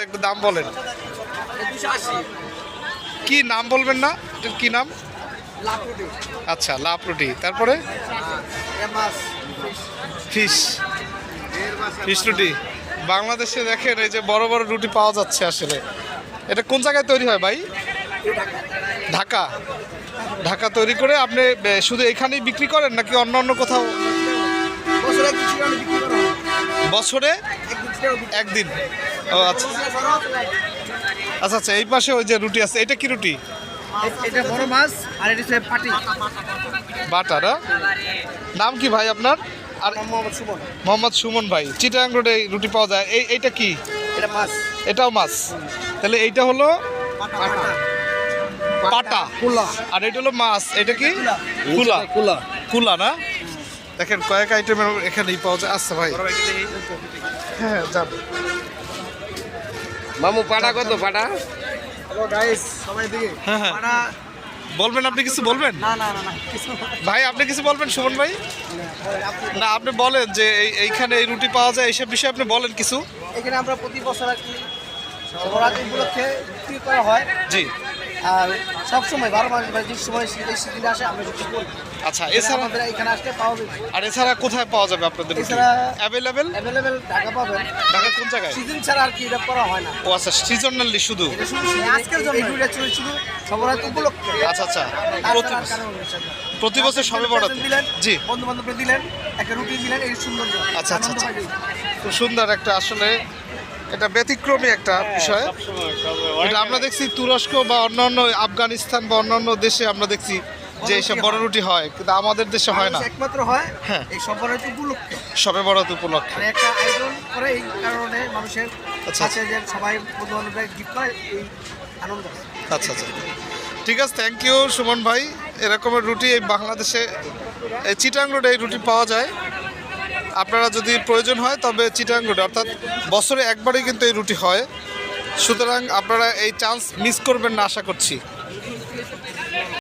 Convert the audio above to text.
একটু দাম বলেন। কি নাম বলবেন না? এটার কি নাম? আচ্ছা, লাভ রুটি। তারপরে ফিশ ফিশ রুটি। বাংলাদেশে দেখেন এই যে বড় বড় রুটি পাওয়া যাচ্ছে আসলে। এটা কোন জায়গায় তৈরি হয় ভাই? ঢাকা। ঢাকা তৈরি করে আপনি শুধু এখানেই বিক্রি করেন নাকি অন্য অন্য কোথাও? বছরে একদিন। ও আচ্ছা আচ্ছা আচ্ছা, এই পাশে ওই যে রুটি আছে, এটা কি রুটি? এটা বড় মাছ আর এটা হচ্ছে পাটি। বাটা না? নাম কি ভাই আপনার? আর মোহাম্মদ সুমন। মোহাম্মদ সুমন ভাই। চিটাগাং রোডে রুটি পাওয়া যায়। এইটা কি? এটা মাছ। এটাও মাছ। তাহলে এইটা হলো পাটা, কুলা। আর এটা হলো মাছ। এটা কি? কুলা। কুলা। কুলা না? দেখেন কয়েক আইটেমের এখানেই পাওয়া যায়। আচ্ছা ভাই, হ্যাঁ যান। মামু পাটা কত পাটা? হ্যালো গাইস, সবাই দিকে। হ্যাঁ হ্যাঁ, পাটা বলবেন, আপনি কিছু বলবেন? না না না না কিছু ভাই আপনি কিছু বলবেন সুমন ভাই? না, আপনি বলেন যে এইখানে এই রুটি পাওয়া যায়, এইসব বিষয়ে আপনি বলেন কিছু। এখানে আমরা প্রতি বছর আর কি নবরাত্রি উপলক্ষে বিক্রি করা হয়। জি। আর সবসময় 12 মাস বা যে সময় শীতের সিজনে আসে আমরা বিক্রি করি। আচ্ছা, এছাড়া এছাড়া আমাদের এখানে আসলে পাওয়া যাবে। আর এছাড়া কোথায় পাওয়া যাবে আপনাদের রুটি? এছাড়া অ্যাভেলেবেল অ্যাভেলেবেল টাকা পাবেন। ঢাকা কোন জায়গায়? সিজন ছাড়া আর কি এটা করা হয় না। ও আচ্ছা, সিজনালি শুধু। এটা শুধু আজকের জন্য এই দুইটা চলছিল নবরাত্রি উপলক্ষে। আচ্ছা আচ্ছা, তাছাড়া আর কারণ হচ্ছে না। প্রতি বছর সবে বড় দিলেন, জি। বন্ধু বান্ধবরা দিলেন, একটা রুটি দিলেন, এই সুন্দর। আচ্ছা আচ্ছা আচ্ছা, খুব সুন্দর একটা আসলে এটা ব্যতিক্রমী একটা বিষয়। এটা আমরা দেখছি তুরস্ক বা অন্যান্য আফগানিস্তান বা অন্যান্য দেশে আমরা দেখছি যে এইসব বড় রুটি হয়, কিন্তু আমাদের দেশে হয় না। একমাত্র হয় হ্যাঁ, এই নবরাত্রি উপলক্ষে। সবে বরাত উপলক্ষে। মানে একটা আয়োজন করে এই কারণে মানুষের আচ্ছা। কাছে যে সবাই বন্ধু বান্ধবরা গিফট করে এই আনন্দ। আচ্ছা আচ্ছা, ঠিক আছে, থ্যাংক ইউ সুমন ভাই। এরকমের রুটি এই বাংলাদেশে এই চিটাং রোডে এই রুটি পাওয়া যায়। আপনারা যদি প্রয়োজন হয় তবে চিটাং রোডে, অর্থাৎ বছরে একবারই কিন্তু এই রুটি হয়, সুতরাং আপনারা এই চান্স মিস করবেন না আশা করছি।